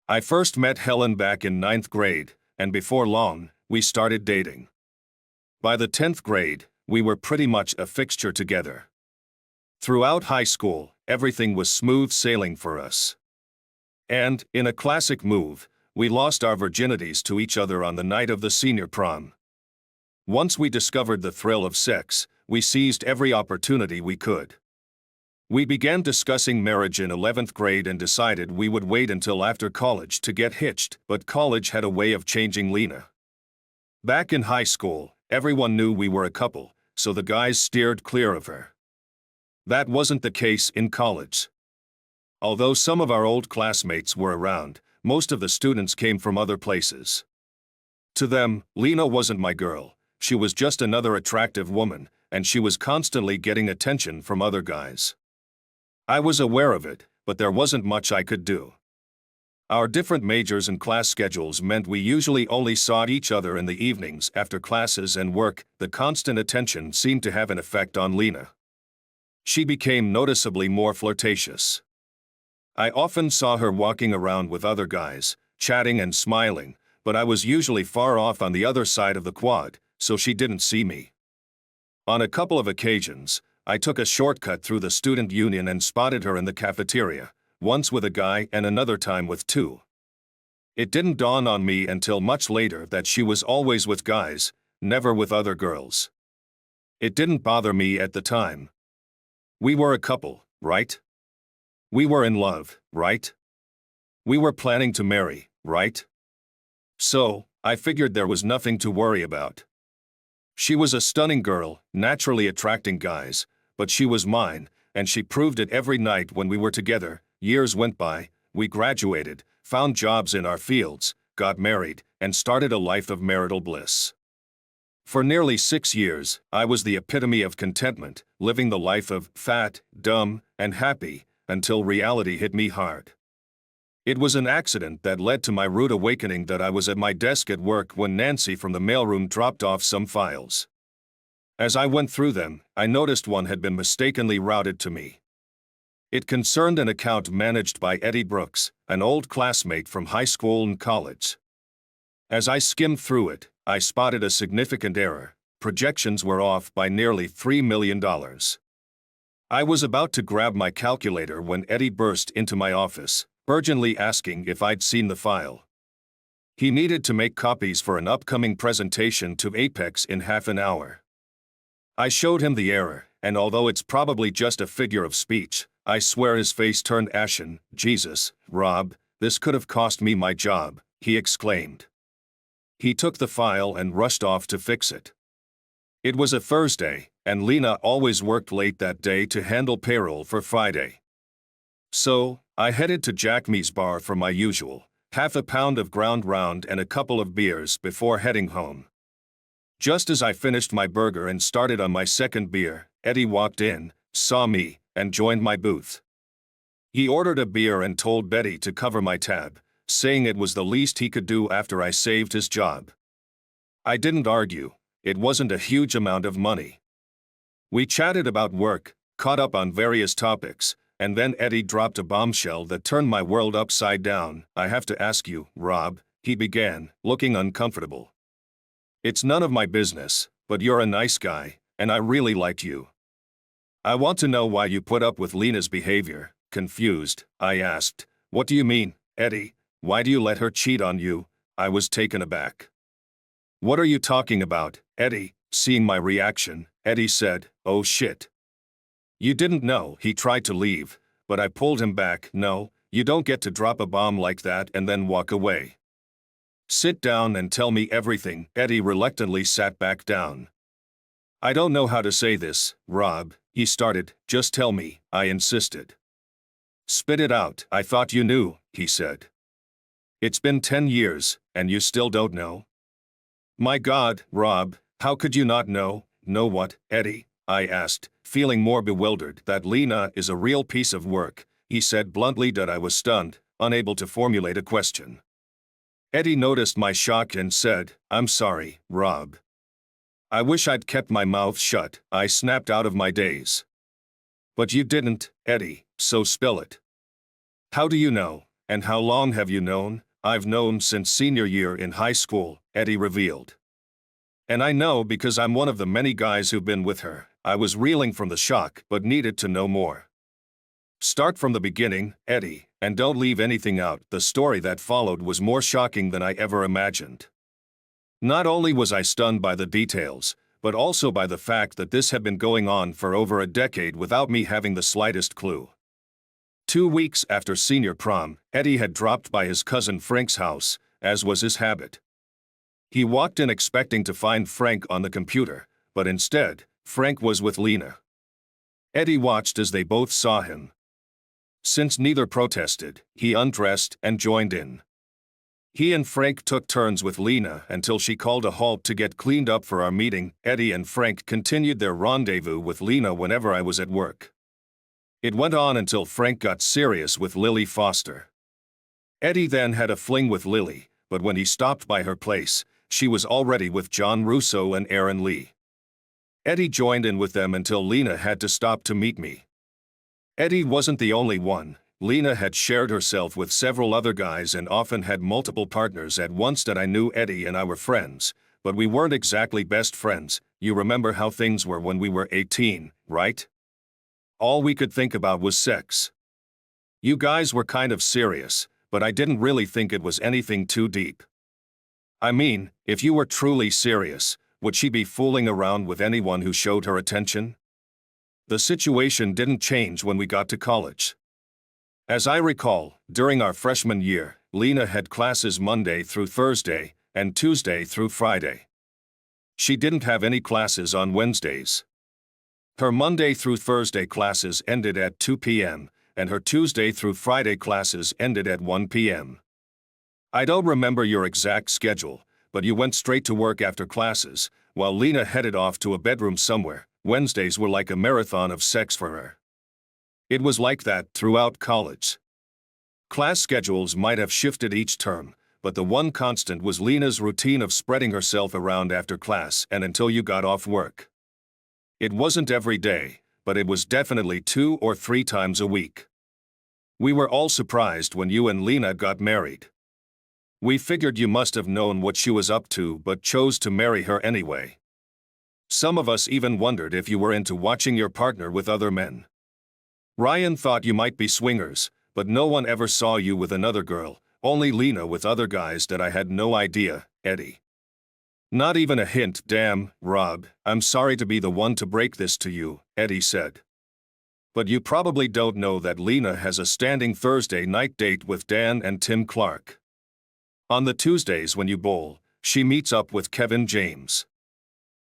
I first met Helen back in ninth grade, and before long, we started dating. By the 10th grade, we were pretty much a fixture together. Throughout high school, everything was smooth sailing for us. And, in a classic move, we lost our virginities to each other on the night of the senior prom. Once we discovered the thrill of sex, we seized every opportunity we could. We began discussing marriage in 11th grade and decided we would wait until after college to get hitched, but college had a way of changing Lena. Back in high school, everyone knew we were a couple, so the guys steered clear of her. That wasn't the case in college. Although some of our old classmates were around, most of the students came from other places. To them, Lena wasn't my girl. She was just another attractive woman, and she was constantly getting attention from other guys. I was aware of it, but there wasn't much I could do. Our different majors and class schedules meant we usually only saw each other in the evenings after classes and work. The constant attention seemed to have an effect on Lena. She became noticeably more flirtatious. I often saw her walking around with other guys, chatting and smiling, but I was usually far off on the other side of the quad, so she didn't see me. On a couple of occasions, I took a shortcut through the student union and spotted her in the cafeteria, once with a guy and another time with two. It didn't dawn on me until much later that she was always with guys, never with other girls. It didn't bother me at the time. We were a couple, right? We were in love, right? We were planning to marry, right? So, I figured there was nothing to worry about. She was a stunning girl, naturally attracting guys, but she was mine, and she proved it every night when we were together. Years went by, we graduated, found jobs in our fields, got married, and started a life of marital bliss. For nearly 6 years, I was the epitome of contentment, living the life of fat, dumb, and happy, until reality hit me hard. It was an accident that led to my rude awakening that I was at my desk at work when Nancy from the mailroom dropped off some files. As I went through them, I noticed one had been mistakenly routed to me. It concerned an account managed by Eddie Brooks, an old classmate from high school and college. As I skimmed through it, I spotted a significant error. Projections were off by nearly $3 million. I was about to grab my calculator when Eddie burst into my office, urgently asking if I'd seen the file. He needed to make copies for an upcoming presentation to Apex in half an hour. I showed him the error, and although it's probably just a figure of speech, I swear his face turned ashen. "Jesus, Rob, this could have cost me my job," he exclaimed. He took the file and rushed off to fix it. It was a Thursday, and Lena always worked late that day to handle payroll for Friday. So, I headed to Jack Me's bar for my usual, half a pound of ground round and a couple of beers before heading home. Just as I finished my burger and started on my second beer, Eddie walked in, saw me, and joined my booth. He ordered a beer and told Betty to cover my tab, saying it was the least he could do after I saved his job. I didn't argue. It wasn't a huge amount of money. We chatted about work, caught up on various topics, and then Eddie dropped a bombshell that turned my world upside down. "I have to ask you, Rob," he began, looking uncomfortable. "It's none of my business, but you're a nice guy, and I really liked you. I want to know why you put up with Lena's behavior." Confused, I asked, "What do you mean, Eddie? Why do you let her cheat on you?" I was taken aback. "What are you talking about, Eddie?" Seeing my reaction, Eddie said, "Oh shit. You didn't know." He tried to leave, but I pulled him back. "No, you don't get to drop a bomb like that and then walk away. Sit down and tell me everything." Eddie reluctantly sat back down. "I don't know how to say this, Rob," he started. "Just tell me," I insisted. "Spit it out." "I thought you knew," he said. "It's been 10 years, and you still don't know?" "My God, Rob, how could you not know?" "Know what, Eddie?" I asked, feeling more bewildered. "That Lena is a real piece of work," he said bluntly. That I was stunned, unable to formulate a question. Eddie noticed my shock and said, "I'm sorry, Rob. I wish I'd kept my mouth shut." I snapped out of my daze. "But you didn't, Eddie, so spill it. How do you know?" And how long have you known? I've known since senior year in high school, Eddie revealed. And I know because I'm one of the many guys who've been with her. I was reeling from the shock but needed to know more. Start from the beginning, Eddie, and don't leave anything out. The story that followed was more shocking than I ever imagined. Not only was I stunned by the details, but also by the fact that this had been going on for over a decade without me having the slightest clue. 2 weeks after senior prom, Eddie had dropped by his cousin Frank's house, as was his habit. He walked in expecting to find Frank on the computer, but instead, Frank was with Lena. Eddie watched as they both saw him. Since neither protested, he undressed and joined in. He and Frank took turns with Lena until she called a halt to get cleaned up for our meeting. Eddie and Frank continued their rendezvous with Lena whenever I was at work. It went on until Frank got serious with Lily Foster. Eddie then had a fling with Lily, but when he stopped by her place, she was already with John Russo and Aaron Lee. Eddie joined in with them until Lena had to stop to meet me. Eddie wasn't the only one. Lena had shared herself with several other guys and often had multiple partners at once. That I knew Eddie and I were friends, but we weren't exactly best friends. You remember how things were when we were 18, right? All we could think about was sex. You guys were kind of serious, but I didn't really think it was anything too deep. I mean, if you were truly serious, would she be fooling around with anyone who showed her attention? The situation didn't change when we got to college. As I recall, during our freshman year, Lena had classes Monday through Thursday and Tuesday through Friday. She didn't have any classes on Wednesdays. Her Monday through Thursday classes ended at 2 p.m., and her Tuesday through Friday classes ended at 1 p.m. I don't remember your exact schedule, but you went straight to work after classes, while Lena headed off to a bedroom somewhere. Wednesdays were like a marathon of sex for her. It was like that throughout college. Class schedules might have shifted each term, but the one constant was Lena's routine of spreading herself around after class and until you got off work. It wasn't every day, but it was definitely 2 or 3 times a week. We were all surprised when you and Lena got married. We figured you must have known what she was up to but chose to marry her anyway. Some of us even wondered if you were into watching your partner with other men. Ryan thought you might be swingers, but no one ever saw you with another girl, only Lena with other guys. That I had no idea, Eddie. Not even a hint. Damn, Rob, I'm sorry to be the one to break this to you, Eddie said. But you probably don't know that Lena has a standing Thursday night date with Dan and Tim Clark. On the Tuesdays when you bowl, she meets up with Kevin James.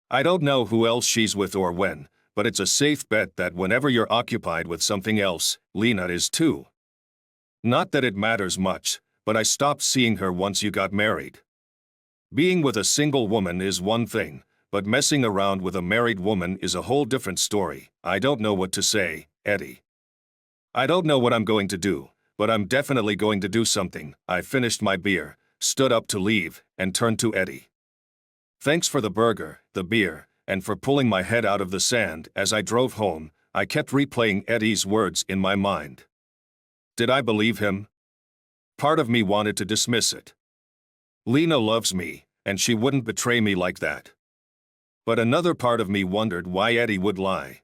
I don't know who else she's with or when, but it's a safe bet that whenever you're occupied with something else, Lena is too. Not that it matters much, but I stopped seeing her once you got married. Being with a single woman is one thing, but messing around with a married woman is a whole different story. I don't know what to say, Eddie. I don't know what I'm going to do, but I'm definitely going to do something. I finished my beer, stood up to leave, and turned to Eddie. Thanks for the burger, the beer, and for pulling my head out of the sand. As I drove home, I kept replaying Eddie's words in my mind. Did I believe him? Part of me wanted to dismiss it. Lena loves me, and she wouldn't betray me like that. But another part of me wondered why Eddie would lie.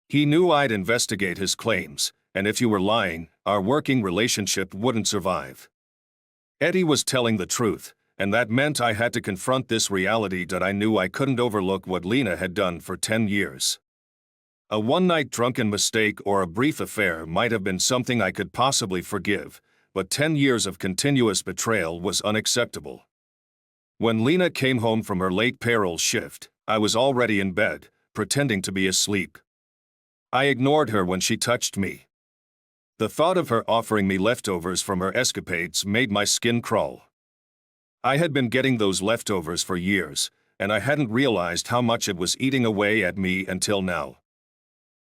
He knew I'd investigate his claims, and if you were lying, our working relationship wouldn't survive. Eddie was telling the truth, and that meant I had to confront this reality. That I knew I couldn't overlook what Lena had done for 10 years. A one-night drunken mistake or a brief affair might have been something I could possibly forgive, but 10 years of continuous betrayal was unacceptable. When Lena came home from her late payroll shift, I was already in bed, pretending to be asleep. I ignored her when she touched me. The thought of her offering me leftovers from her escapades made my skin crawl. I had been getting those leftovers for years, and I hadn't realized how much it was eating away at me until now.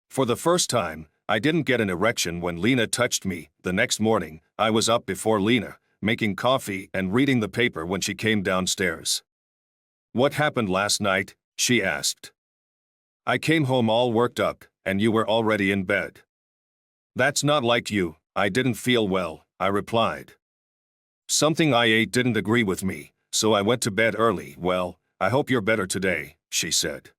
For the first time, I didn't get an erection when Lena touched me. The next morning, I was up before Lena, making coffee and reading the paper when she came downstairs. What happened last night? She asked. I came home all worked up, and you were already in bed. That's not like you. I didn't feel well, I replied. Something I ate didn't agree with me, so I went to bed early. Well, I hope you're better today, she said.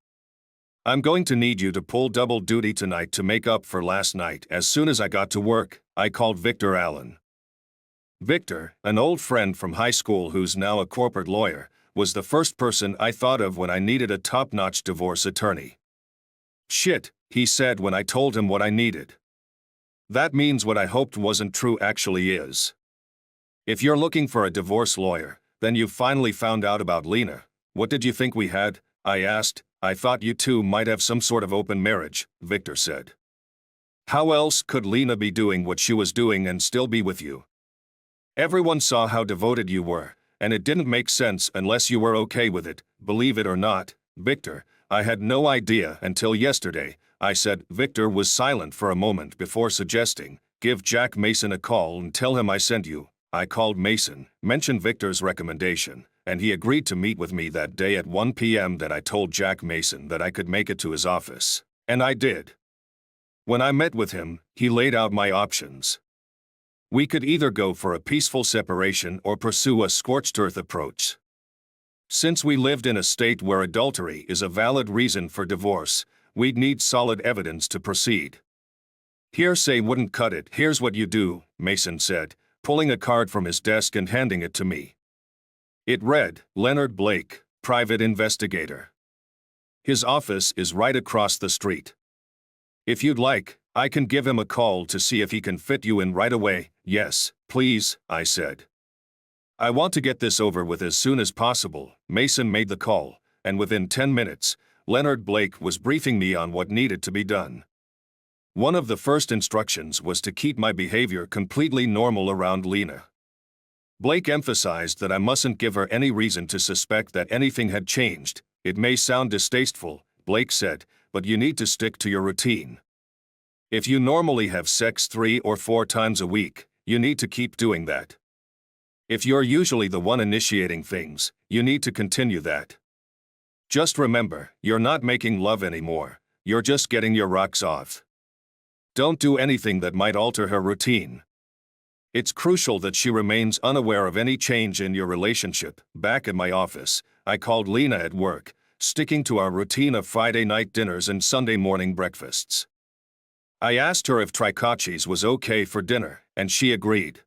I'm going to need you to pull double duty tonight to make up for last night. As soon as I got to work, I called Victor Allen. Victor, an old friend from high school who's now a corporate lawyer, was the first person I thought of when I needed a top-notch divorce attorney. Shit, he said when I told him what I needed. That means what I hoped wasn't true actually is. If you're looking for a divorce lawyer, then you've finally found out about Lena. What did you think we had? I asked. I thought you two might have some sort of open marriage, Victor said. How else could Lena be doing what she was doing and still be with you? Everyone saw how devoted you were, and it didn't make sense unless you were okay with it, believe it or not, Victor. I had no idea until yesterday, I said. Victor was silent for a moment before suggesting, give Jack Mason a call and tell him I sent you. I called Mason, mentioned Victor's recommendation, and he agreed to meet with me that day at 1 p.m. Then I told Jack Mason that I could make it to his office, and I did. When I met with him, he laid out my options. We could either go for a peaceful separation or pursue a scorched earth approach. Since we lived in a state where adultery is a valid reason for divorce, we'd need solid evidence to proceed. Hearsay wouldn't cut it. Here's what you do, Mason said, pulling a card from his desk and handing it to me. It read, Leonard Blake, private investigator. His office is right across the street. If you'd like, I can give him a call to see if he can fit you in right away. Yes, please, I said. I want to get this over with as soon as possible. Mason made the call, and within 10 minutes, Leonard Blake was briefing me on what needed to be done. One of the first instructions was to keep my behavior completely normal around Lena. Blake emphasized that I mustn't give her any reason to suspect that anything had changed. It may sound distasteful, Blake said, but you need to stick to your routine. If you normally have sex 3 or 4 times a week, you need to keep doing that. If you're usually the one initiating things, you need to continue that. Just remember, you're not making love anymore, you're just getting your rocks off. Don't do anything that might alter her routine. It's crucial that she remains unaware of any change in your relationship. Back at my office, I called Lena at work, sticking to our routine of Friday night dinners and Sunday morning breakfasts. I asked her if Tricocchi's was okay for dinner, and she agreed.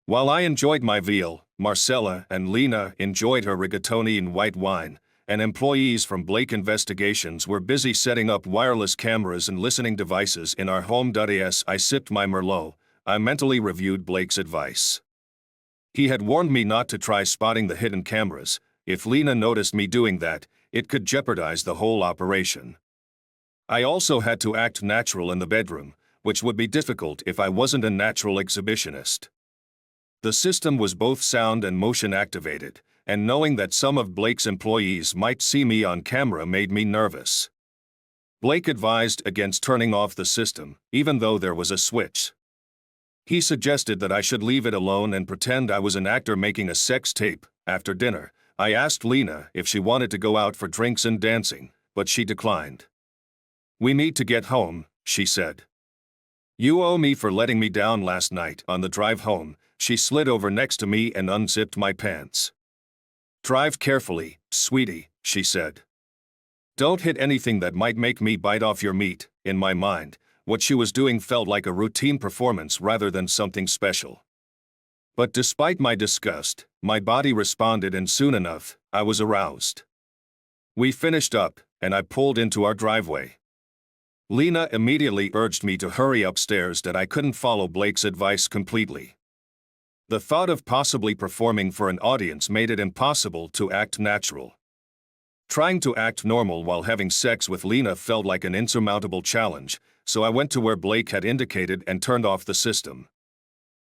While I enjoyed my veal, Marcella and Lena enjoyed her rigatoni and white wine, and employees from Blake Investigations were busy setting up wireless cameras and listening devices in our home. As I sipped my Merlot, I mentally reviewed Blake's advice. He had warned me not to try spotting the hidden cameras. If Lena noticed me doing that, it could jeopardize the whole operation. I also had to act natural in the bedroom, which would be difficult if I wasn't a natural exhibitionist. The system was both sound and motion activated, and knowing that some of Blake's employees might see me on camera made me nervous. Blake advised against turning off the system, even though there was a switch. He suggested that I should leave it alone and pretend I was an actor making a sex tape. After dinner, I asked Lena if she wanted to go out for drinks and dancing, but she declined. We need to get home, she said. You owe me for letting me down last night. On the drive home, she slid over next to me and unzipped my pants. Drive carefully, sweetie, she said. Don't hit anything that might make me bite off your meat. In my mind, what she was doing felt like a routine performance rather than something special. But despite my disgust, my body responded, and soon enough, I was aroused. We finished up, and I pulled into our driveway. Lena immediately urged me to hurry upstairs that I couldn't follow Blake's advice completely. The thought of possibly performing for an audience made it impossible to act natural. Trying to act normal while having sex with Lena felt like an insurmountable challenge, so I went to where Blake had indicated and turned off the system.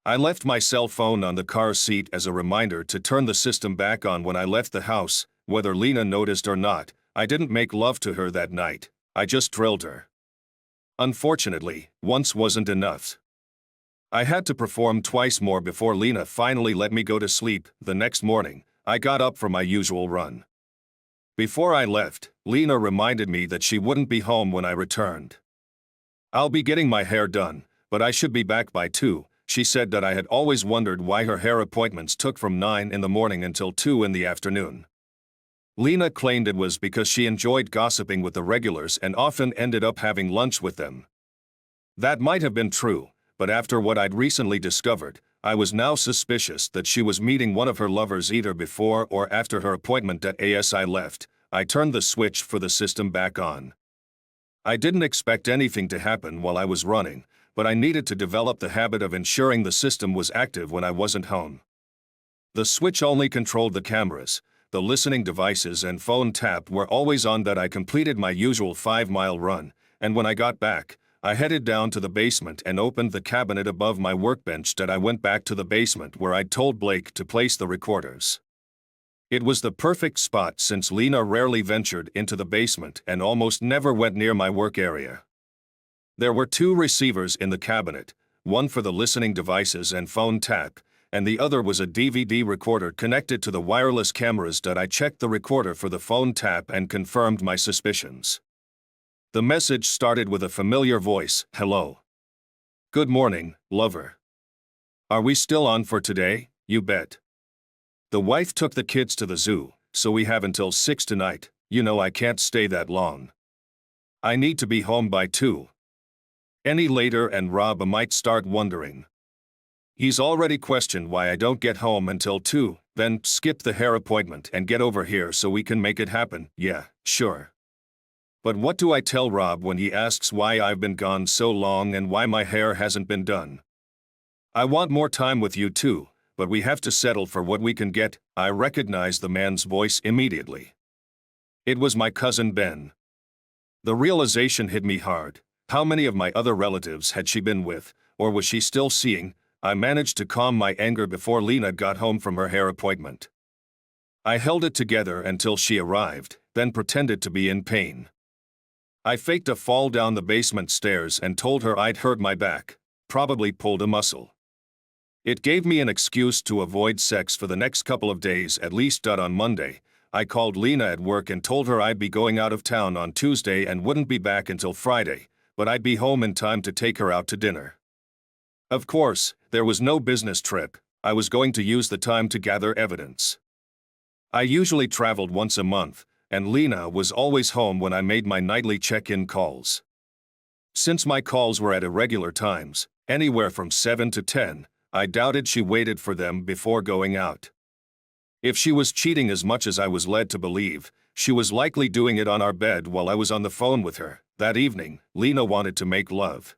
I left my cell phone on the car seat as a reminder to turn the system back on when I left the house. Whether Lena noticed or not, I didn't make love to her that night, I just drilled her. Unfortunately, once wasn't enough. I had to perform twice more before Lena finally let me go to sleep. The next morning, I got up for my usual run. Before I left, Lena reminded me that she wouldn't be home when I returned. I'll be getting my hair done, but I should be back by 2, she said that I had always wondered why her hair appointments took from 9 in the morning until 2 in the afternoon. Lena claimed it was because she enjoyed gossiping with the regulars and often ended up having lunch with them. That might have been true, but after what I'd recently discovered, I was now suspicious that she was meeting one of her lovers either before or after her appointment as I left. I turned the switch for the system back on. I didn't expect anything to happen while I was running, but I needed to develop the habit of ensuring the system was active when I wasn't home. The switch only controlled the cameras. The listening devices and phone tap were always on. That I completed my usual 5-mile run, and when I got back, I headed down to the basement and opened the cabinet above my workbench. That I went back to the basement where I'd told Blake to place the recorders. It was the perfect spot since Lena rarely ventured into the basement and almost never went near my work area. There were 2 receivers in the cabinet, one for the listening devices and phone tap, and the other was a DVD recorder connected to the wireless cameras. That I checked the recorder for the phone tap and confirmed my suspicions. The message started with a familiar voice, "Hello. Good morning, lover. Are we still on for today? You bet. The wife took the kids to the zoo, so we have until 6 tonight. You know I can't stay that long. I need to be home by 2. Any later and Rob might start wondering. He's already questioned why I don't get home until 2, then skip the hair appointment and get over here so we can make it happen. Yeah, sure. But what do I tell Rob when he asks why I've been gone so long and why my hair hasn't been done? I want more time with you too, but we have to settle for what we can get. I recognized the man's voice immediately. It was my cousin Ben. The realization hit me hard. How many of my other relatives had she been with, or was she still seeing? I managed to calm my anger before Lena got home from her hair appointment. I held it together until she arrived, then pretended to be in pain. I faked a fall down the basement stairs and told her I'd hurt my back, probably pulled a muscle. It gave me an excuse to avoid sex for the next couple of days at least. On Monday, I called Lena at work and told her I'd be going out of town on Tuesday and wouldn't be back until Friday, but I'd be home in time to take her out to dinner. Of course, there was no business trip. I was going to use the time to gather evidence. I usually traveled once a month, and Lena was always home when I made my nightly check-in calls. Since my calls were at irregular times, anywhere from 7 to 10, I doubted she waited for them before going out. If she was cheating as much as I was led to believe, she was likely doing it on our bed while I was on the phone with her. That evening, Lena wanted to make love.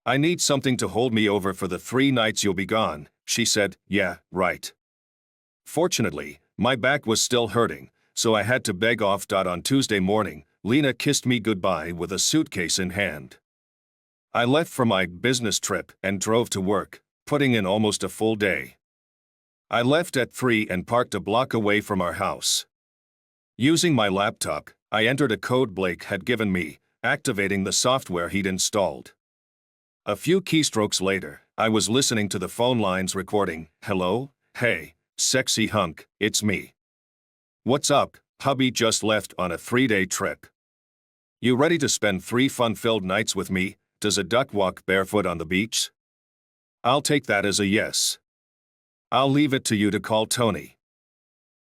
I need something to hold me over for the 3 nights you'll be gone, she said. Yeah, right. Fortunately, my back was still hurting, so I had to beg off. On Tuesday morning, Lena kissed me goodbye with a suitcase in hand. I left for my business trip and drove to work, putting in almost a full day. I left at 3 and parked a block away from our house. Using my laptop, I entered a code Blake had given me, activating the software he'd installed. A few keystrokes later, I was listening to the phone lines recording. Hello? Hey, sexy hunk, it's me. What's up? Hubby just left on a 3-day trip. You ready to spend 3 fun-filled nights with me? Does a duck walk barefoot on the beach? I'll take that as a yes. I'll leave it to you to call Tony.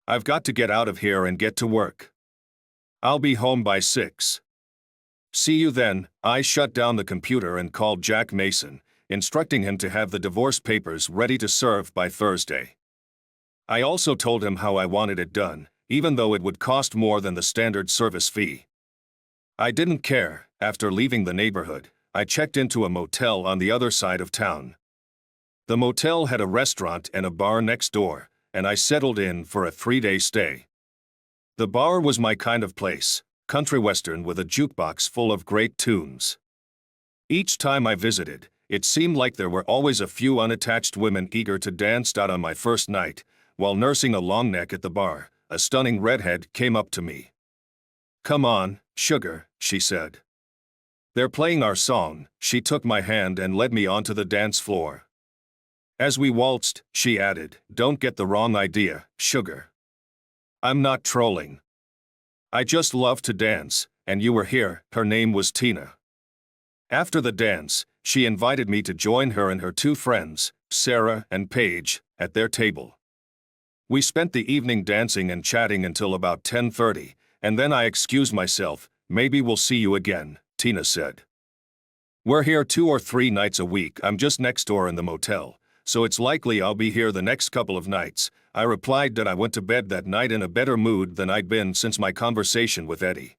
I've got to get out of here and get to work. I'll be home by 6. See you then. I shut down the computer and called Jack Mason, instructing him to have the divorce papers ready to serve by Thursday. I also told him how I wanted it done, even though it would cost more than the standard service fee. I didn't care. After leaving the neighborhood, I checked into a motel on the other side of town. The motel had a restaurant and a bar next door, and I settled in for a 3-day stay. The bar was my kind of place. Country western with a jukebox full of great tunes. Each time I visited, it seemed like there were always a few unattached women eager to dance. On my first night, while nursing a long neck at the bar, a stunning redhead came up to me. Come on, sugar, she said. They're playing our song. She took my hand and led me onto the dance floor. As we waltzed, she added, don't get the wrong idea, sugar. I'm not trolling. I just love to dance, and you were here. Her name was Tina. After the dance, she invited me to join her and her two friends, Sarah and Paige, at their table. We spent the evening dancing and chatting until about 10:30, and then I excused myself. "Maybe we'll see you again," Tina said. "We're here 2 or 3 nights a week. I'm just next door in the motel, so it's likely I'll be here the next couple of nights." I replied that I went to bed that night in a better mood than I'd been since my conversation with Eddie.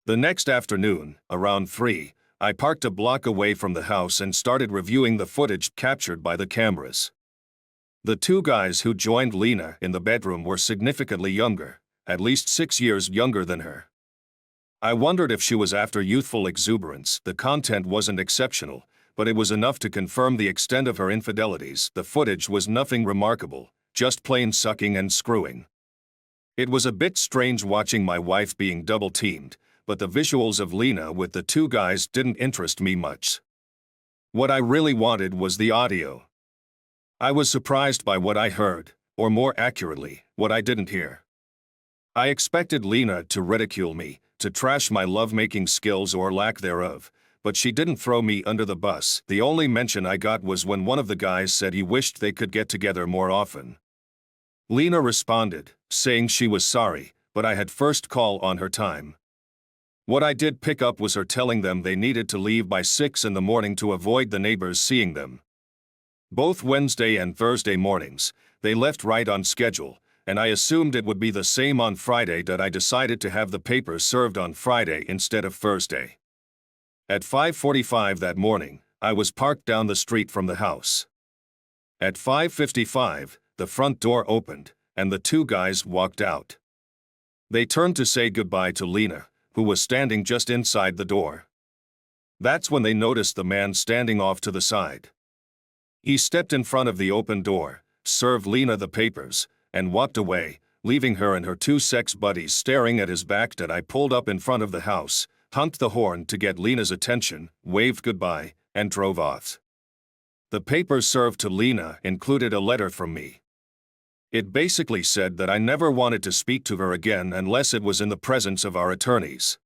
The next afternoon, around 3, I parked a block away from the house and started reviewing the footage captured by the cameras. The two guys who joined Lena in the bedroom were significantly younger, at least 6 years younger than her. I wondered if she was after youthful exuberance. The content wasn't exceptional, but it was enough to confirm the extent of her infidelities. The footage was nothing remarkable, just plain sucking and screwing. It was a bit strange watching my wife being double-teamed, but the visuals of Lena with the two guys didn't interest me much. What I really wanted was the audio. I was surprised by what I heard, or more accurately, what I didn't hear. I expected Lena to ridicule me, to trash my lovemaking skills or lack thereof, but she didn't throw me under the bus. The only mention I got was when one of the guys said he wished they could get together more often. Lena responded, saying she was sorry, but I had first call on her time. What I did pick up was her telling them they needed to leave by 6 in the morning to avoid the neighbors seeing them. Both Wednesday and Thursday mornings, they left right on schedule, and I assumed it would be the same on Friday that I decided to have the papers served on Friday instead of Thursday. At 5:45 that morning, I was parked down the street from the house. At 5:55, the front door opened, and the two guys walked out. They turned to say goodbye to Lena, who was standing just inside the door. That's when they noticed the man standing off to the side. He stepped in front of the open door, served Lena the papers, and walked away, leaving her and her two sex buddies staring at his back. That I pulled up in front of the house, honked the horn to get Lena's attention, waved goodbye, and drove off. The papers served to Lena included a letter from me. It basically said that I never wanted to speak to her again unless it was in the presence of our attorneys.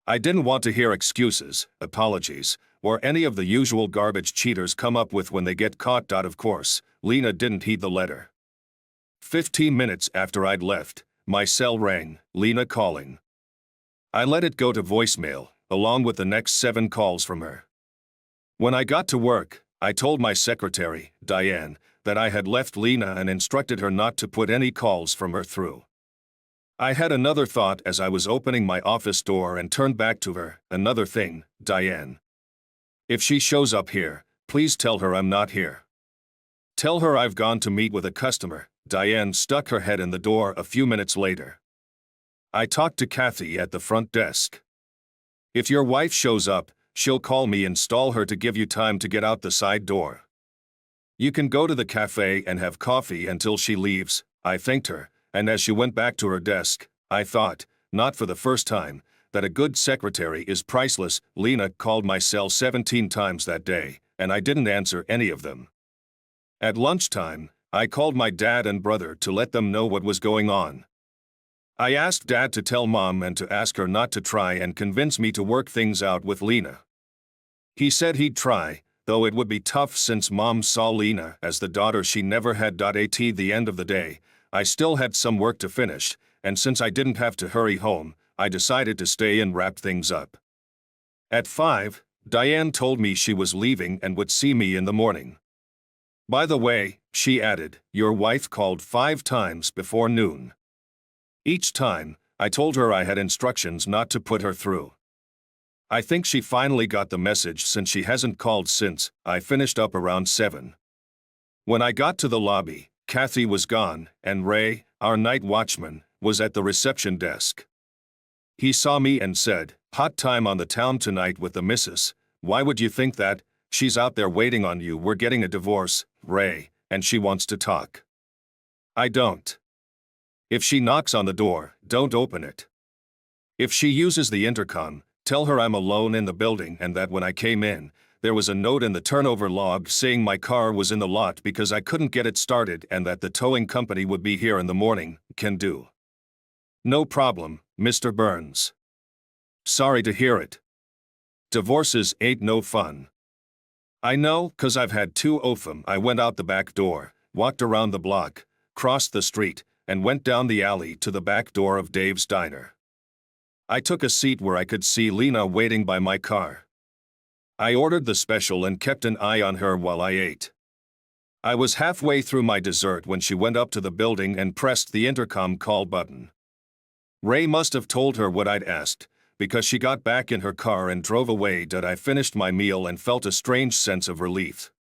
I didn't want to hear excuses, apologies, or any of the usual garbage cheaters come up with when they get caught. Of course, Lena didn't heed the letter. 15 minutes after I'd left, my cell rang, Lena calling. I let it go to voicemail, along with the next 7 calls from her. When I got to work, I told my secretary, Diane, that I had left Lena and instructed her not to put any calls from her through. I had another thought as I was opening my office door and turned back to her. "Another thing, Diane. If she shows up here, please tell her I'm not here. Tell her I've gone to meet with a customer." Diane stuck her head in the door a few minutes later. I talked to Kathy at the front desk. "If your wife shows up, she'll call me and stall her to give you time to get out the side door. You can go to the cafe and have coffee until she leaves." I thanked her, and as she went back to her desk, I thought, not for the first time, that a good secretary is priceless. Lena called my cell 17 times that day, and I didn't answer any of them. At lunchtime, I called my dad and brother to let them know what was going on. I asked Dad to tell Mom and to ask her not to try and convince me to work things out with Lena. He said he'd try, though it would be tough since Mom saw Lena as the daughter she never had. At the end of the day, I still had some work to finish, and since I didn't have to hurry home, I decided to stay and wrap things up. At 5, Diane told me she was leaving and would see me in the morning. "By the way," she added, "your wife called 5 times before noon. Each time, I told her I had instructions not to put her through. I think she finally got the message since she hasn't called since." I finished up around 7. When I got to the lobby, Kathy was gone, and Ray, our night watchman, was at the reception desk. He saw me and said, "Hot time on the town tonight with the missus. Why would you think that? She's out there waiting on you. We're getting a divorce, Ray, and she wants to talk." "I don't. If she knocks on the door, don't open it. If she uses the intercom, tell her I'm alone in the building and that when I came in, there was a note in the turnover log saying my car was in the lot because I couldn't get it started and that the towing company would be here in the morning. Can do." "No problem, Mr. Burns. Sorry to hear it. Divorces ain't no fun." I know, 'cause I've had two of them. I went out the back door, walked around the block, crossed the street, and went down the alley to the back door of Dave's diner. I took a seat where I could see Lena waiting by my car. I ordered the special and kept an eye on her while I ate. I was halfway through my dessert when she went up to the building and pressed the intercom call button. Ray must have told her what I'd asked, because she got back in her car and drove away. I finished my meal and felt a strange sense of relief.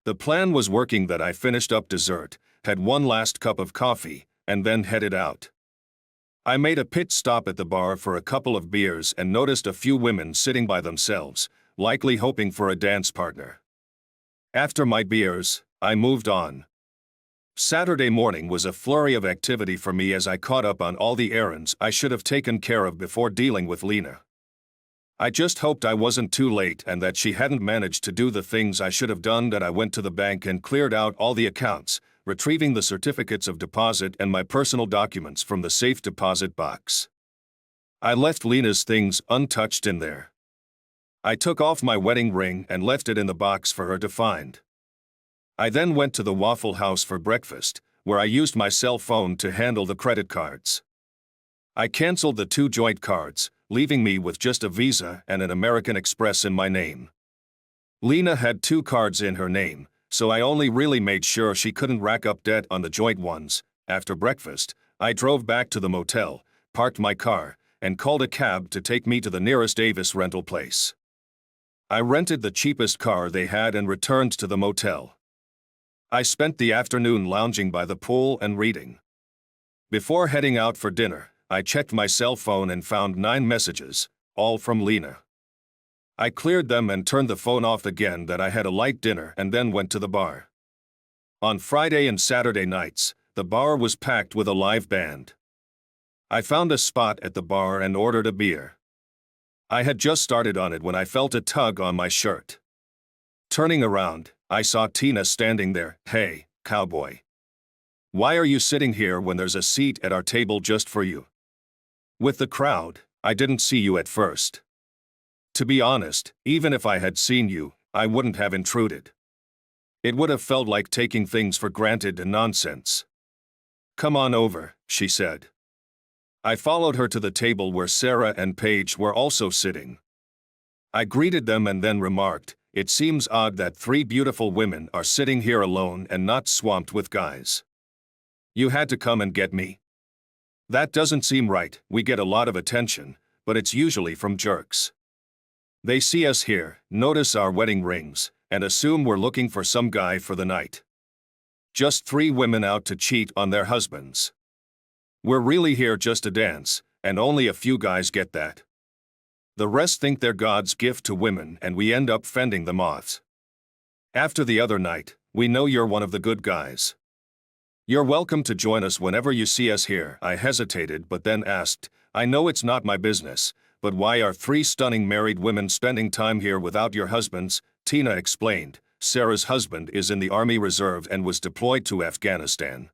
The plan was working. That I finished up dessert, had one last cup of coffee, and then headed out. I made a pit stop at the bar for a couple of beers and noticed a few women sitting by themselves, likely hoping for a dance partner. After my beers, I moved on. Saturday morning was a flurry of activity for me as I caught up on all the errands I should have taken care of before dealing with Lena. I just hoped I wasn't too late and that she hadn't managed to do the things I should have done. That I went to the bank and cleared out all the accounts, retrieving the certificates of deposit and my personal documents from the safe deposit box. I left Lena's things untouched in there. I took off my wedding ring and left it in the box for her to find. I then went to the Waffle House for breakfast, where I used my cell phone to handle the credit cards. I canceled the 2 joint cards, leaving me with just a Visa and an American Express in my name. Lena had 2 cards in her name, so I only really made sure she couldn't rack up debt on the joint ones. After breakfast, I drove back to the motel, parked my car, and called a cab to take me to the nearest Avis rental place. I rented the cheapest car they had and returned to the motel. I spent the afternoon lounging by the pool and reading. Before heading out for dinner, I checked my cell phone and found 9 messages, all from Lena. I cleared them and turned the phone off again. That I had a light dinner and then went to the bar. On Friday and Saturday nights, the bar was packed with a live band. I found a spot at the bar and ordered a beer. I had just started on it when I felt a tug on my shirt. Turning around, I saw Tina standing there. "Hey, cowboy. Why are you sitting here when there's a seat at our table just for you?" With the crowd, I didn't see you at first. To be honest, even if I had seen you, I wouldn't have intruded. It would have felt like taking things for granted and nonsense. "Come on over," she said. I followed her to the table where Sarah and Paige were also sitting. I greeted them and then remarked, "It seems odd that 3 beautiful women are sitting here alone and not swamped with guys. You had to come and get me? That doesn't seem right. We get a lot of attention, but it's usually from jerks. They see us here, notice our wedding rings, and assume we're looking for some guy for the night. Just 3 women out to cheat on their husbands. We're really here just to dance, and only a few guys get that. The rest think they're God's gift to women, and we end up fending them off. After the other night, we know you're one of the good guys. You're welcome to join us whenever you see us here." I hesitated but then asked, "I know it's not my business, but why are 3 stunning married women spending time here without your husbands?" Tina explained, "Sarah's husband is in the Army Reserve and was deployed to Afghanistan.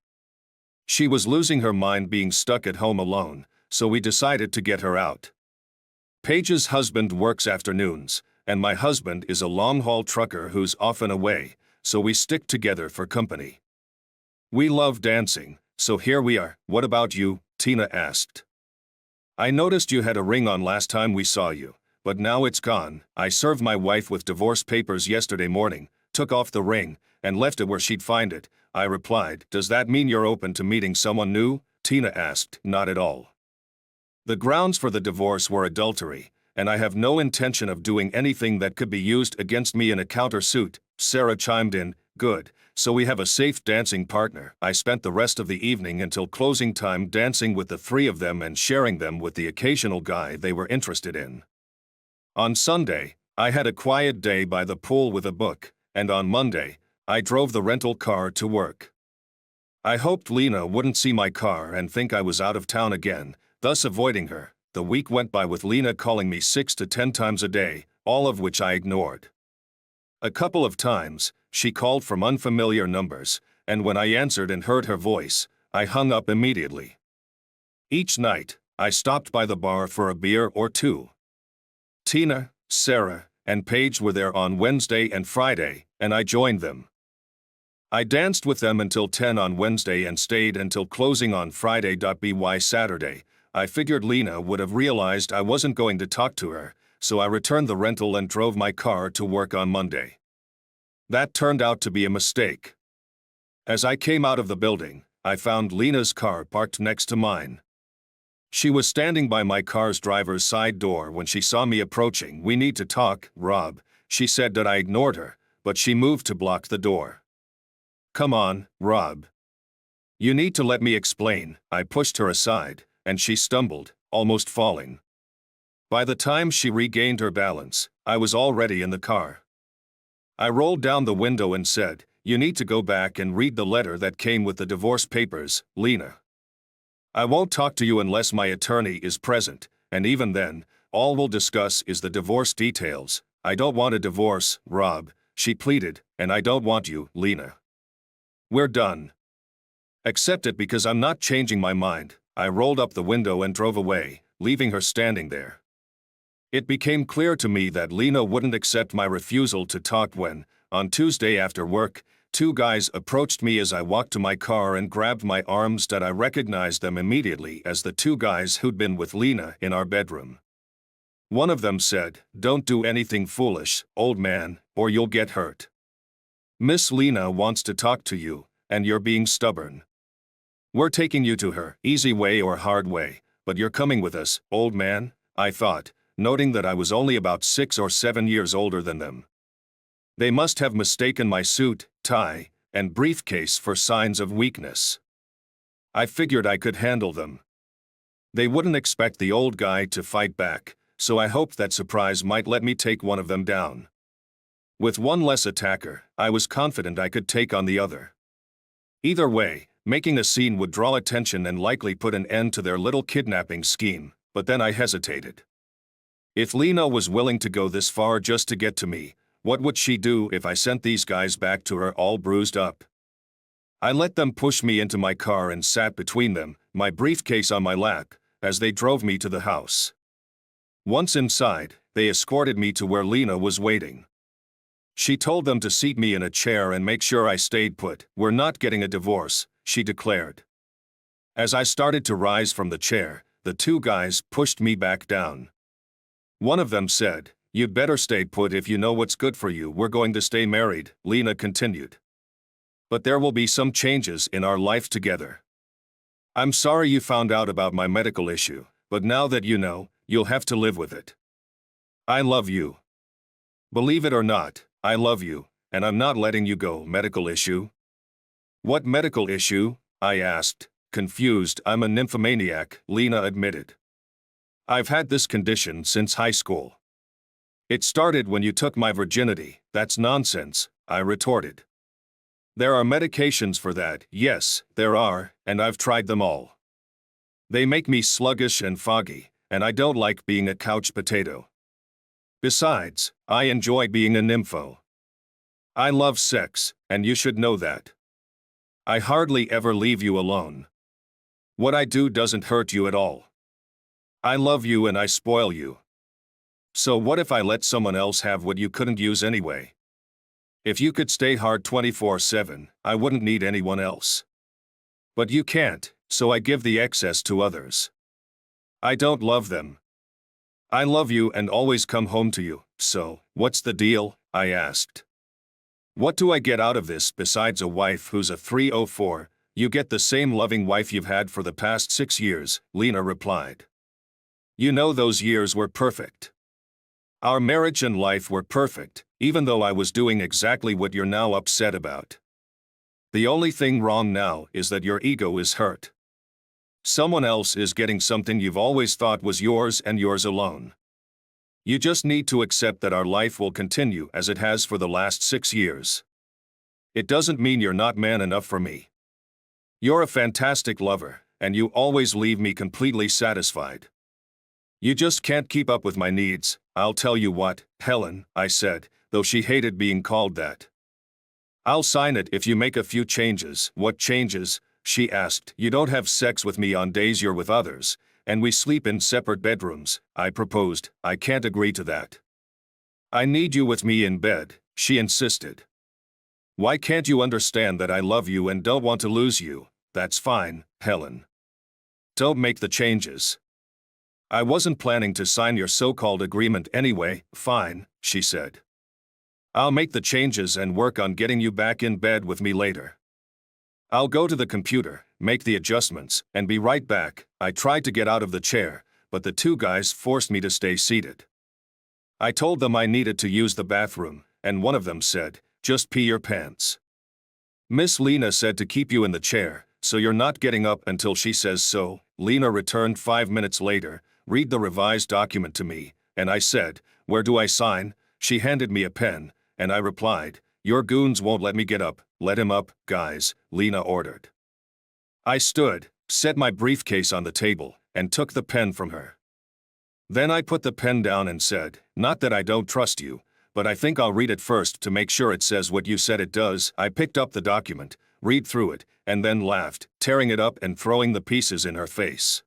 She was losing her mind being stuck at home alone, so we decided to get her out. Paige's husband works afternoons, and my husband is a long-haul trucker who's often away, so we stick together for company. We love dancing, so here we are." "What about you?" Tina asked. "I noticed you had a ring on last time we saw you, but now it's gone. I served my wife with divorce papers yesterday morning, took off the ring, and left it where she'd find it," I replied. "Does that mean you're open to meeting someone new?" Tina asked. "Not at all. The grounds for the divorce were adultery, and I have no intention of doing anything that could be used against me in a countersuit." Sarah chimed in, "Good, so we have a safe dancing partner." I spent the rest of the evening until closing time dancing with the 3 of them and sharing them with the occasional guy they were interested in. On Sunday, I had a quiet day by the pool with a book, and on Monday, I drove the rental car to work. I hoped Lena wouldn't see my car and think I was out of town again, thus avoiding her. The week went by with Lena calling me 6 to 10 times a day, all of which I ignored. A couple of times, she called from unfamiliar numbers, and when I answered and heard her voice, I hung up immediately. Each night, I stopped by the bar for a beer or 2. Tina, Sarah, and Paige were there on Wednesday and Friday, and I joined them. I danced with them until 10 on Wednesday and stayed until closing on Friday. By Saturday, I figured Lena would have realized I wasn't going to talk to her, so I returned the rental and drove my car to work on Monday. That turned out to be a mistake. As I came out of the building, I found Lena's car parked next to mine. She was standing by my car's driver's side door when she saw me approaching. "We need to talk, Rob," she said. That I ignored her, but she moved to block the door. "Come on, Rob. You need to let me explain." I pushed her aside, and she stumbled, almost falling. By the time she regained her balance, I was already in the car. I rolled down the window and said, "You need to go back and read the letter that came with the divorce papers, Lena. I won't talk to you unless my attorney is present, and even then, all we'll discuss is the divorce details. I don't want a divorce, Rob," she pleaded, "and I don't want you, Lena. We're done. Accept it because I'm not changing my mind." I rolled up the window and drove away, leaving her standing there. It became clear to me that Lena wouldn't accept my refusal to talk when, on Tuesday after work, two guys approached me as I walked to my car and grabbed my arms. That I recognized them immediately as the two guys who'd been with Lena in our bedroom. One of them said, "Don't do anything foolish, old man, or you'll get hurt. Miss Lena wants to talk to you, and you're being stubborn. We're taking you to her, easy way or hard way, but you're coming with us, old man," I thought, noting that I was only about 6 or 7 years older than them. They must have mistaken my suit, tie, and briefcase for signs of weakness. I figured I could handle them. They wouldn't expect the old guy to fight back, so I hoped that surprise might let me take one of them down. With one less attacker, I was confident I could take on the other. Either way, making a scene would draw attention and likely put an end to their little kidnapping scheme, but then I hesitated. If Lena was willing to go this far just to get to me, what would she do if I sent these guys back to her all bruised up? I let them push me into my car and sat between them, my briefcase on my lap, as they drove me to the house. Once inside, they escorted me to where Lena was waiting. She told them to seat me in a chair and make sure I stayed put. "We're not getting a divorce," she declared. As I started to rise from the chair, the two guys pushed me back down. One of them said, "You'd better stay put if you know what's good for you." "We're going to stay married," Lena continued. "But there will be some changes in our life together. I'm sorry you found out about my medical issue, but now that you know, you'll have to live with it. I love you. Believe it or not, I love you, and I'm not letting you go." "Medical issue? What medical issue?" I asked, confused. "I'm a nymphomaniac," Lena admitted. "I've had this condition since high school. It started when you took my virginity." "That's nonsense," I retorted. "There are medications for that." "Yes, there are, and I've tried them all. They make me sluggish and foggy, and I don't like being a couch potato. Besides, I enjoy being a nympho. I love sex, and you should know that. I hardly ever leave you alone. What I do doesn't hurt you at all. I love you and I spoil you. So what if I let someone else have what you couldn't use anyway? If you could stay hard 24/7, I wouldn't need anyone else. But you can't, so I give the excess to others. I don't love them. I love you and always come home to you. So, what's the deal?" I asked. "What do I get out of this besides a wife who's a 304? "You get the same loving wife you've had for the past 6 years, Lena replied. "You know those years were perfect. Our marriage and life were perfect, even though I was doing exactly what you're now upset about. The only thing wrong now is that your ego is hurt. Someone else is getting something you've always thought was yours and yours alone. You just need to accept that our life will continue as it has for the last 6 years. It doesn't mean you're not man enough for me. You're a fantastic lover, and you always leave me completely satisfied. You just can't keep up with my needs." "I'll tell you what, Helen," I said, though she hated being called that. "I'll sign it if you make a few changes." "What changes?" she asked. "You don't have sex with me on days you're with others, and we sleep in separate bedrooms," I proposed. "I can't agree to that." I need you with me in bed, she insisted. Why can't you understand that I love you and don't want to lose you? That's fine, Helen. Don't make the changes. I wasn't planning to sign your so-called agreement anyway. Fine, she said. I'll make the changes and work on getting you back in bed with me later. I'll go to the computer, make the adjustments, and be right back. I tried to get out of the chair, but the two guys forced me to stay seated. I told them I needed to use the bathroom, and one of them said, "Just pee your pants." Miss Lena said to keep you in the chair, so you're not getting up until she says so. Lena returned 5 minutes later, read the revised document to me, and I said, "Where do I sign?" She handed me a pen, and I replied, "Your goons won't let me get up." "Let him up, guys," Lena ordered. I stood, set my briefcase on the table, and took the pen from her. Then I put the pen down and said, "Not that I don't trust you, but I think I'll read it first to make sure it says what you said it does." I picked up the document, read through it, and then laughed, tearing it up and throwing the pieces in her face.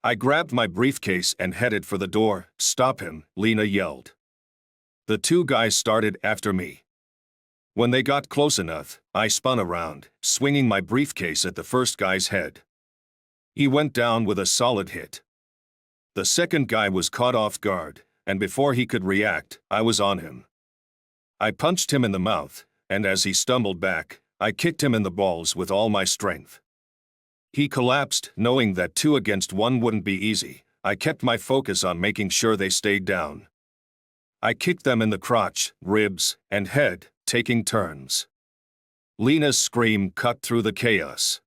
I grabbed my briefcase and headed for the door. "Stop him," Lena yelled. The two guys started after me. When they got close enough, I spun around, swinging my briefcase at the first guy's head. He went down with a solid hit. The second guy was caught off guard, and before he could react, I was on him. I punched him in the mouth, and as he stumbled back, I kicked him in the balls with all my strength. He collapsed, knowing that 2 against 1 wouldn't be easy. I kept my focus on making sure they stayed down. I kicked them in the crotch, ribs, and head, taking turns. Lena's scream cut through the chaos.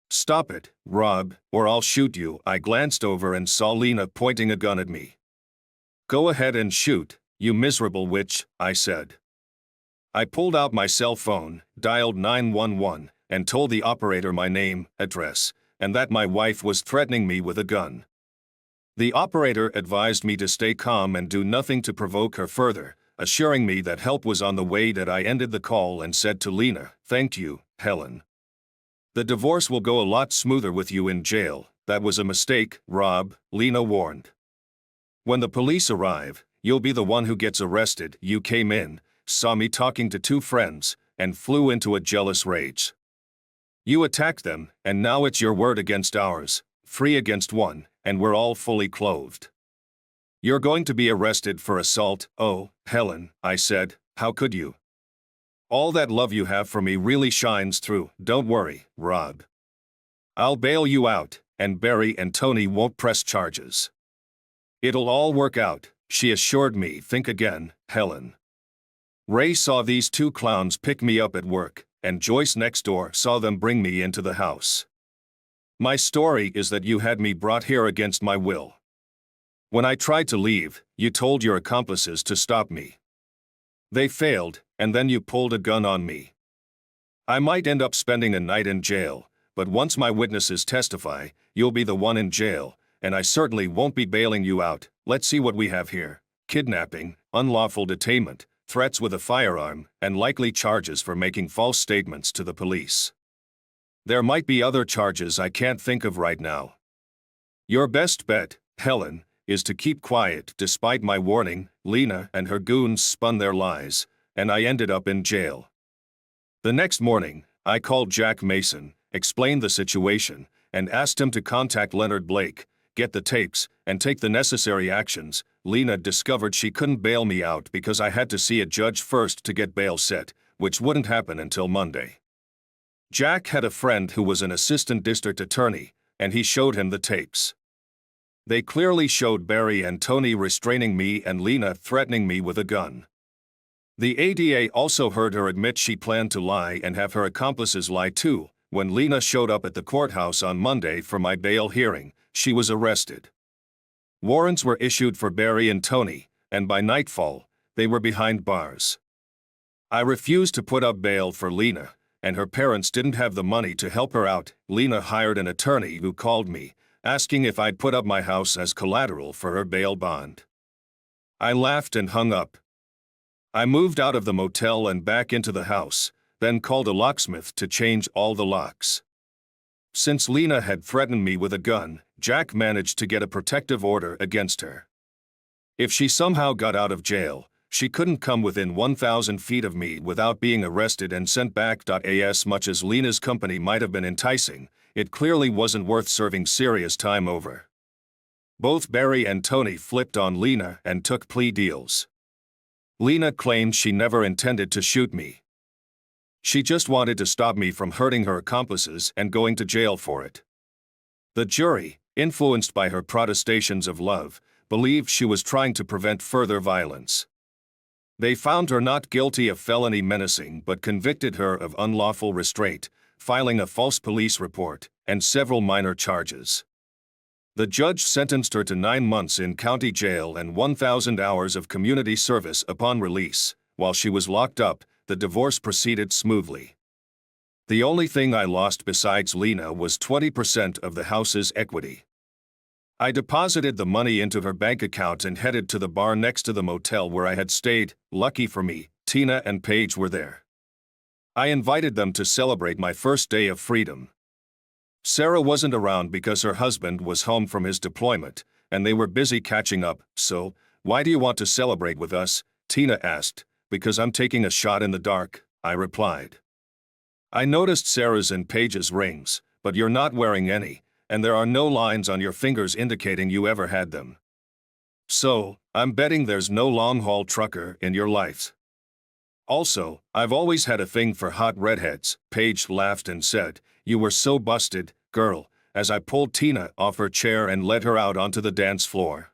"Stop it, Rob, or I'll shoot you." I glanced over and saw Lena pointing a gun at me. "Go ahead and shoot, you miserable witch," I said. I pulled out my cell phone, dialed 911, and told the operator my name, address, and that my wife was threatening me with a gun. The operator advised me to stay calm and do nothing to provoke her further, assuring me that help was on the way. That I ended the call and said to Lena, "Thank you, Helen. The divorce will go a lot smoother with you in jail." "That was a mistake, Rob," Lena warned. "When the police arrive, you'll be the one who gets arrested." You came in, saw me talking to 2 friends, and flew into a jealous rage. You attacked them, and now it's your word against ours, 3 against 1, and we're all fully clothed. You're going to be arrested for assault." "Oh, Helen," I said, "how could you? All that love you have for me really shines through." "Don't worry, Rob. I'll bail you out, and Barry and Tony won't press charges. It'll all work out," she assured me. "Think again, Helen. Ray saw these 2 clowns pick me up at work, and Joyce next door saw them bring me into the house. My story is that you had me brought here against my will. When I tried to leave, you told your accomplices to stop me. They failed, and then you pulled a gun on me. I might end up spending a night in jail, but once my witnesses testify, you'll be the one in jail, and I certainly won't be bailing you out." "Let's see what we have here. Kidnapping, unlawful detainment, threats with a firearm, and likely charges for making false statements to the police. There might be other charges I can't think of right now. Your best bet, Helen, is to keep quiet." Despite my warning, Lena and her goons spun their lies, and I ended up in jail. The next morning, I called Jack Mason, explained the situation, and asked him to contact Leonard Blake, get the tapes, and take the necessary actions. Lena discovered she couldn't bail me out because I had to see a judge first to get bail set, which wouldn't happen until Monday. Jack had a friend who was an assistant district attorney, and he showed him the tapes. They clearly showed Barry and Tony restraining me and Lena threatening me with a gun. The ADA also heard her admit she planned to lie and have her accomplices lie too. When Lena showed up at the courthouse on Monday for my bail hearing, she was arrested. Warrants were issued for Barry and Tony, and by nightfall, they were behind bars. I refused to put up bail for Lena, and her parents didn't have the money to help her out. Lena hired an attorney who called me, asking if I'd put up my house as collateral for her bail bond. I laughed and hung up. I moved out of the motel and back into the house, then called a locksmith to change all the locks. Since Lena had threatened me with a gun, Jack managed to get a protective order against her. If she somehow got out of jail, she couldn't come within 1,000 feet of me without being arrested and sent back. As much as Lena's company might have been enticing, it clearly wasn't worth serving serious time over. Both Barry and Tony flipped on Lena and took plea deals. Lena claimed she never intended to shoot me. She just wanted to stop me from hurting her accomplices and going to jail for it. The jury, influenced by her protestations of love, believed she was trying to prevent further violence. They found her not guilty of felony menacing but convicted her of unlawful restraint, filing a false police report, and several minor charges. The judge sentenced her to 9 months in county jail and 1,000 hours of community service upon release. While she was locked up, the divorce proceeded smoothly. The only thing I lost besides Lena was 20% of the house's equity. I deposited the money into her bank account and headed to the bar next to the motel where I had stayed. Lucky for me, Tina and Paige were there. I invited them to celebrate my first day of freedom. Sarah wasn't around because her husband was home from his deployment, and they were busy catching up. So, why do you want to celebrate with us? Tina asked. Because I'm taking a shot in the dark, I replied. I noticed Sarah's and Paige's rings, but you're not wearing any, and there are no lines on your fingers indicating you ever had them. So, I'm betting there's no long-haul trucker in your life. Also, I've always had a thing for hot redheads, Paige laughed and said, you were so busted, girl, as I pulled Tina off her chair and led her out onto the dance floor.